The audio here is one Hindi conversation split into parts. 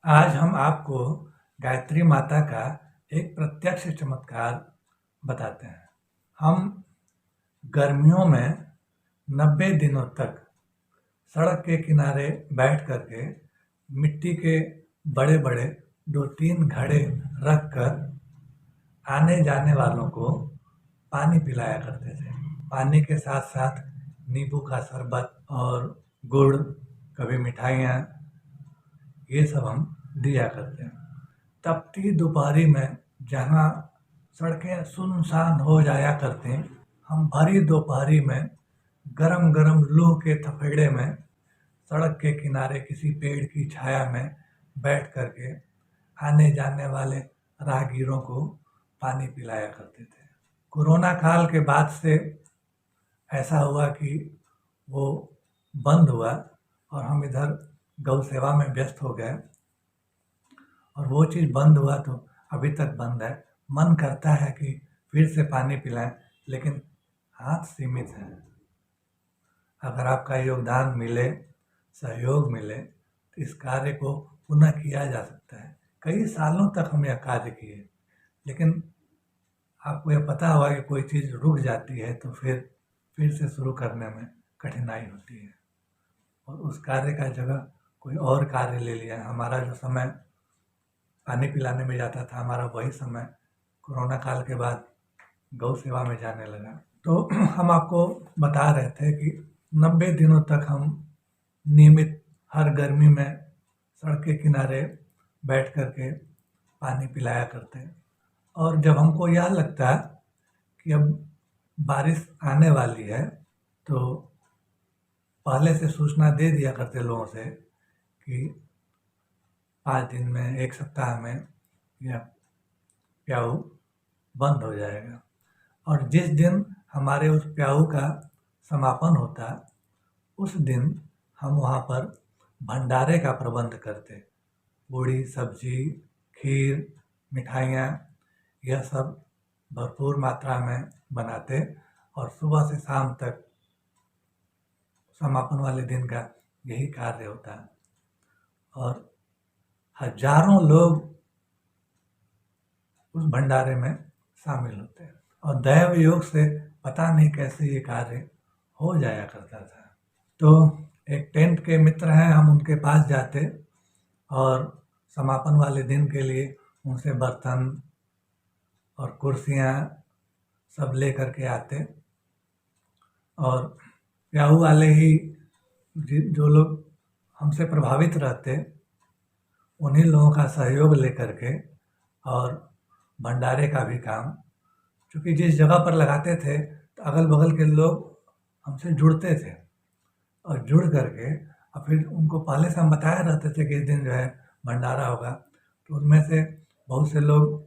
आज हम आपको गायत्री माता का एक प्रत्यक्ष चमत्कार बताते हैं। हम गर्मियों में 90 दिनों तक सड़क के किनारे बैठ करके मिट्टी के बड़े-बड़े 2-3 घड़े रख कर आने जाने वालों को पानी पिलाया करते थे। पानी के साथ-साथ नींबू का शरबत और गुड़, कभी मिठाइयाँ, ये सब हम दिया करते हैं। तपती दोपहरी में जहाँ सड़कें सुनसान हो जाया करती, हम भरी दोपहरी में गरम गरम लू के थपेड़े में सड़क के किनारे किसी पेड़ की छाया में बैठ करके आने जाने वाले राहगीरों को पानी पिलाया करते थे। कोरोना काल के बाद से ऐसा हुआ कि वो बंद हुआ और हम इधर गौ सेवा में व्यस्त हो गए और वो चीज़ बंद हुआ तो अभी तक बंद है। मन करता है कि फिर से पानी पिलाएं, लेकिन हाथ सीमित है। अगर आपका योगदान मिले, सहयोग मिले, तो इस कार्य को पुनः किया जा सकता है। कई सालों तक हम यह कार्य किए, लेकिन आपको यह पता होगा कि कोई चीज़ रुक जाती है तो फिर से शुरू करने में कठिनाई होती है और उस कार्य का जगह कोई और कार्य ले लिया। हमारा जो समय पानी पिलाने में जाता था, हमारा वही समय कोरोना काल के बाद गौ सेवा में जाने लगा। तो हम आपको बता रहे थे कि 90 दिनों तक हम नियमित हर गर्मी में सड़क के किनारे बैठ करके पानी पिलाया करते। और जब हमको यह लगता कि अब बारिश आने वाली है तो पहले से सूचना दे दिया करते लोगों से कि 5 दिन में, 1 सप्ताह में यह प्याऊ बंद हो जाएगा। और जिस दिन हमारे उस प्याऊ का समापन होता, उस दिन हम वहाँ पर भंडारे का प्रबंध करते। पूड़ी, सब्जी, खीर, मिठाइयाँ, यह सब भरपूर मात्रा में बनाते और सुबह से शाम तक समापन वाले दिन का यही कार्य होता और हजारों लोग उस भंडारे में शामिल होते हैं और दैव योग से पता नहीं कैसे ये कार्य हो जाया करता था। तो एक टेंट के मित्र हैं, हम उनके पास जाते और समापन वाले दिन के लिए उनसे बर्तन और कुर्सियाँ सब ले करके आते और प्याऊ वाले ही जो लोग हमसे प्रभावित रहते, उन्हीं लोगों का सहयोग लेकर के और भंडारे का भी काम, चूँकि जिस जगह पर लगाते थे तो अगल बगल के लोग हमसे जुड़ते थे और जुड़ करके और फिर उनको पहले से हम बताए रहते थे कि इस दिन जो है भंडारा होगा, तो उनमें से बहुत से लोग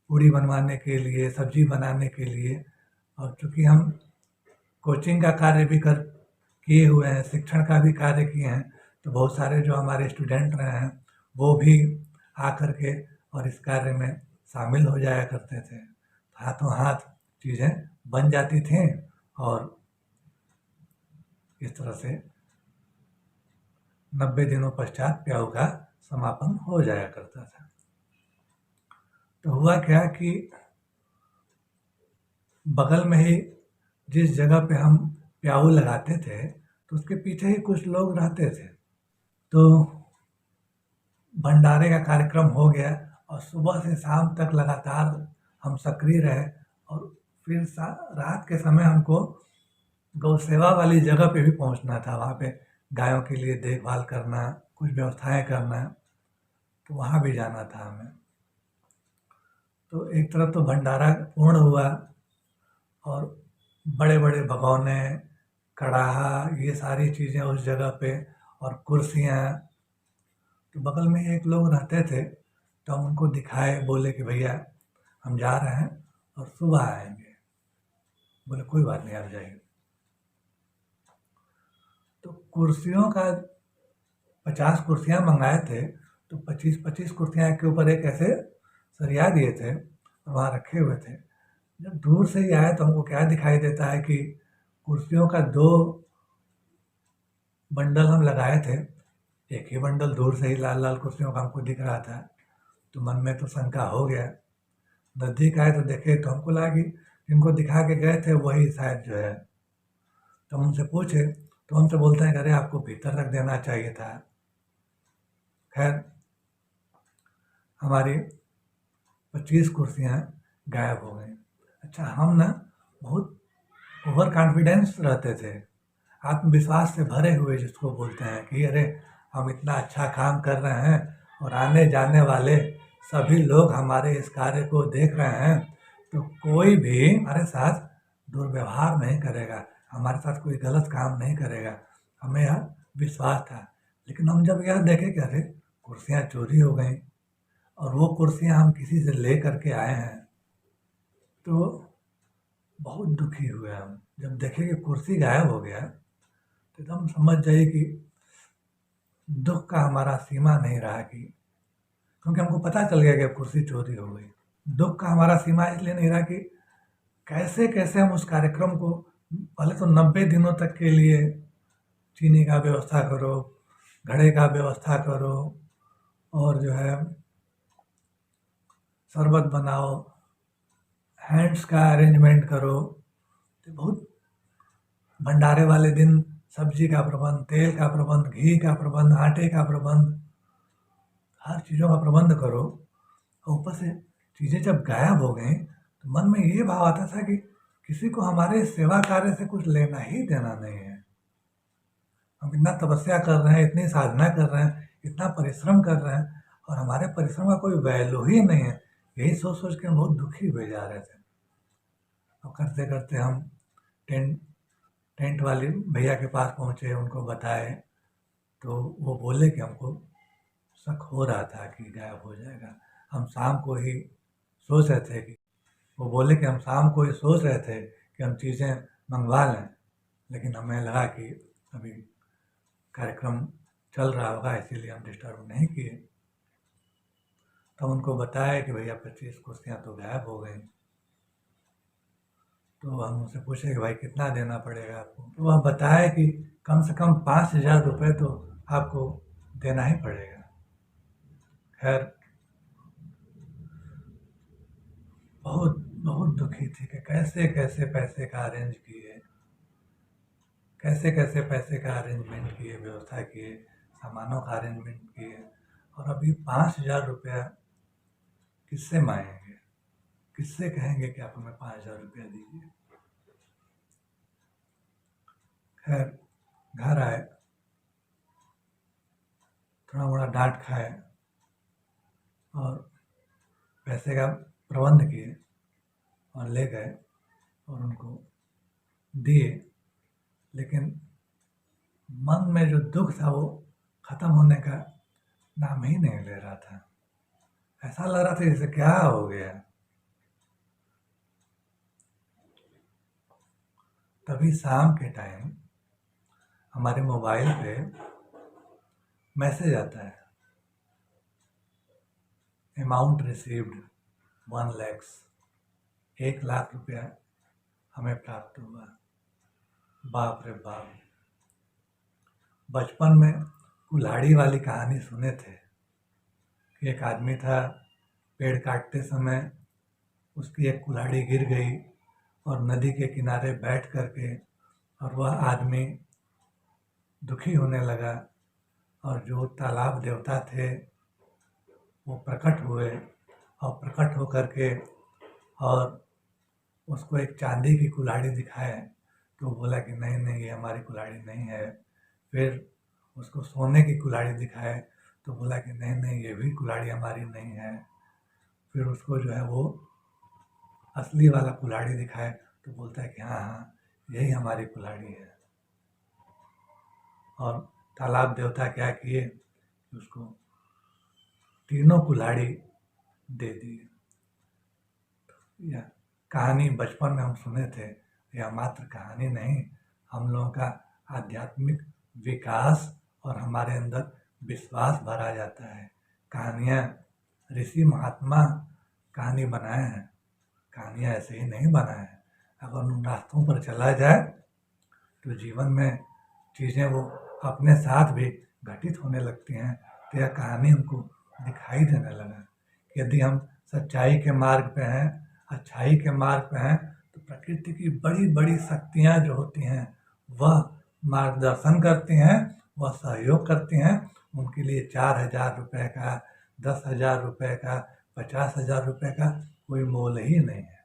पूड़ी बनवाने के लिए, सब्जी बनाने के लिए, और चूँकि हम कोचिंग का कार्य भी किए हुए हैं, शिक्षण का भी कार्य किए हैं, तो बहुत सारे जो हमारे स्टूडेंट रहे हैं वो भी आकर के और इस कार्य में शामिल हो जाया करते थे। हाथों हाथ चीज़ें बन जाती थीं और इस तरह से 90 दिनों पश्चात प्याऊ का समापन हो जाया करता था। तो हुआ क्या कि बगल में ही जिस जगह पे हम प्याऊ लगाते थे तो उसके पीछे ही कुछ लोग रहते थे। तो भंडारे का कार्यक्रम हो गया और सुबह से शाम तक लगातार हम सक्रिय रहे और फिर रात के समय हमको गौ सेवा वाली जगह पे भी पहुंचना था। वहाँ पे गायों के लिए देखभाल करना, कुछ व्यवस्थाएं करना, तो वहाँ भी जाना था हमें। तो एक तरफ तो भंडारा पूर्ण हुआ और बड़े बड़े भगोने, कड़ाहा, ये सारी चीज़ें उस जगह पे और कुर्सियाँ। तो बगल में एक लोग रहते थे, तो हम उनको दिखाए, बोले कि भैया हम जा रहे हैं और सुबह आएंगे। बोले कोई बात नहीं, आप जाइए। तो कुर्सियों का 50 कुर्सियाँ मंगाए थे, तो 25-25 कुर्सियाँ के ऊपर एक ऐसे सरिया दिए थे और वहाँ रखे हुए थे। जब दूर से ही आए तो हमको क्या दिखाई देता है कि कुर्सियों का 2 बंडल हम लगाए थे एक ही बंडल दूर से ही लाल लाल कुर्सियों का हमको दिख रहा था, तो मन में तो शंका हो गया। नज़दीक आए तो देखे तो हमको लगा कि जिनको दिखा के गए थे वही शायद जो है। तो हम उनसे पूछे तो हमसे बोलते हैं कि अरे आपको भीतर रख देना चाहिए था। खैर, हमारी 25 कुर्सियाँ गायब हो गई। अच्छा, हम ना बहुत ओवर कॉन्फिडेंस रहते थे, आत्मविश्वास से भरे हुए जिसको बोलते हैं कि अरे हम इतना अच्छा काम कर रहे हैं और आने जाने वाले सभी लोग हमारे इस कार्य को देख रहे हैं, तो कोई भी हमारे साथ दुर्व्यवहार नहीं करेगा, हमारे साथ कोई गलत काम नहीं करेगा। हमें यह विश्वास था। लेकिन हम जब यह देखे कि अरे कुर्सियाँ चोरी हो गई और वो कुर्सियाँ हम किसी से ले करके आए हैं, तो बहुत दुखी हुए हम। जब देखे कि कुर्सी गायब हो गया तो एकदम समझ जाइए कि दुख का हमारा सीमा नहीं रहा, कि क्योंकि हमको पता चल गया कि अब कुर्सी चोरी हो गई। दुख का हमारा सीमा इसलिए नहीं रहा कि कैसे कैसे हम उस कार्यक्रम को, पहले तो 90 दिनों तक के लिए चीनी का व्यवस्था करो, घड़े का व्यवस्था करो, और जो है शरबत बनाओ, हैंड्स का अरेंजमेंट करो, तो बहुत भंडारे वाले दिन सब्जी का प्रबंध, तेल का प्रबंध, घी का प्रबंध, आटे का प्रबंध, हर चीज़ों का प्रबंध करो। और ऊपर से चीज़ें जब गायब हो गई तो मन में ये भाव आता था कि किसी को हमारे सेवा कार्य से कुछ लेना ही देना नहीं है। हम इतना तपस्या कर रहे हैं, इतनी साधना कर रहे हैं, इतना परिश्रम कर रहे हैं, और हमारे परिश्रम का कोई वैल्यू ही नहीं है। यही सोच सोच के हम बहुत दुखी हुए जा रहे थे। और करते करते हम टेंट टेंट वाले भैया के पास पहुँचे, उनको बताए, तो वो बोले कि हमको शक हो रहा था कि गायब हो जाएगा। हम शाम को ही सोच रहे थे कि वो बोले कि हम शाम को ही सोच रहे थे कि हम चीज़ें मंगवा लें, लेकिन हमें लगा कि अभी कार्यक्रम चल रहा होगा, इसीलिए हम डिस्टर्ब नहीं किए। तो उनको बताया कि भैया 25 कुर्सियाँ तो गायब हो गई। तो हम उनसे पूछे कि भाई कितना देना पड़ेगा आपको, तो वह बताया कि कम से कम 5,000 रुपये तो आपको देना ही पड़ेगा। खैर, बहुत बहुत दुखी थी कि कैसे कैसे पैसे का अरेंज किए, कैसे कैसे पैसे का अरेंजमेंट किए, व्यवस्था किए, सामानों का अरेंजमेंट किए, और अभी 5,000 रुपया किससे मांगेंगे, किससे कहेंगे कि आप हमें 5,000 रुपया दीजिए। खैर, घर आए, थोड़ा मोड़ा डांट खाए और पैसे का प्रबंध किए और ले गए और उनको दिए। लेकिन मन में जो दुख था वो ख़त्म होने का नाम ही नहीं ले रहा था। ऐसा लग रहा था जैसे क्या हो गया। तभी शाम के टाइम हमारे मोबाइल पे मैसेज आता है, अमाउंट रिसीव्ड 1 लाख, 1 लाख रुपया हमें प्राप्त हुआ। बाप रे बाप! बचपन में कुल्हाड़ी वाली कहानी सुने थे कि एक आदमी था, पेड़ काटते समय उसकी एक कुल्हाड़ी गिर गई और नदी के किनारे बैठ करके और वह आदमी दुखी होने लगा, और जो तालाब देवता थे वो प्रकट हुए, और प्रकट होकर के और उसको एक चांदी की कुल्हाड़ी दिखाए, तो बोला कि नहीं नहीं, ये हमारी कुल्हाड़ी नहीं है। फिर उसको सोने की कुल्हाड़ी दिखाए तो बोला कि नहीं नहीं, ये भी कुल्हाड़ी हमारी नहीं है। फिर उसको जो है वो असली वाला कुल्हाड़ी दिखाए तो बोलता है कि हाँ हाँ, यही हमारी कुल्हाड़ी है। और तालाब देवता क्या किए, उसको तीनों कुल्हाड़ी दे दी। यह कहानी बचपन में हम सुने थे, यह मात्र कहानी नहीं, हम लोगों का आध्यात्मिक विकास और हमारे अंदर विश्वास भरा जाता है। कहानियाँ ऋषि महात्मा कहानी बनाए हैं, कहानियाँ ऐसे ही नहीं बनाए हैं। अगर उन रास्तों पर चला जाए तो जीवन में चीज़ें वो अपने साथ भी घटित होने लगती हैं तो यह कहानी हमको दिखाई देने लगा कि यदि हम सच्चाई के मार्ग पे हैं, अच्छाई के मार्ग पे हैं, तो प्रकृति की बड़ी बड़ी शक्तियाँ जो होती हैं वह मार्गदर्शन करती हैं, वह सहयोग करती हैं। उनके लिए 4,000 रुपये का, 10,000 रुपये का, 50,000 रुपये का कोई मोल ही नहीं है।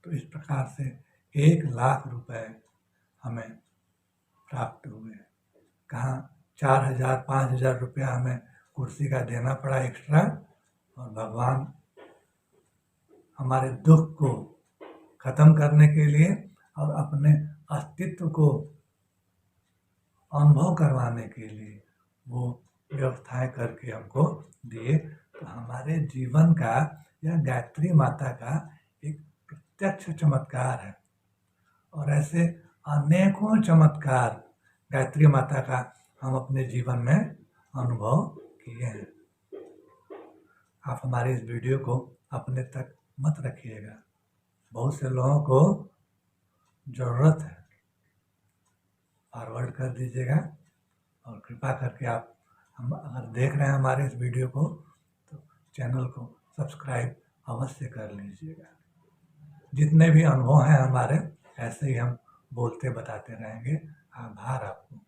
तो इस प्रकार से 1,00,000 रुपये हमें प्राप्त हुए। कहाँ 4,000 5,000 रुपया हमें कुर्सी का देना पड़ा एक्स्ट्रा, और भगवान हमारे दुख को खत्म करने के लिए और अपने अस्तित्व को अनुभव करवाने के लिए वो व्यवस्थाएं करके हमको दिए। तो हमारे जीवन का यह गायत्री माता का एक प्रत्यक्ष चमत्कार है, और ऐसे अनेकों चमत्कार गायत्री माता का हम अपने जीवन में अनुभव किए हैं। आप हमारे इस वीडियो को अपने तक मत रखिएगा, बहुत से लोगों को ज़रूरत है, फॉरवर्ड कर दीजिएगा। और कृपा करके आप हम अगर देख रहे हैं हमारे इस वीडियो को तो चैनल को सब्सक्राइब अवश्य कर लीजिएगा। जितने भी अनुभव हैं हमारे, ऐसे ही हम बोलते बताते रहेंगे। आभार आपको।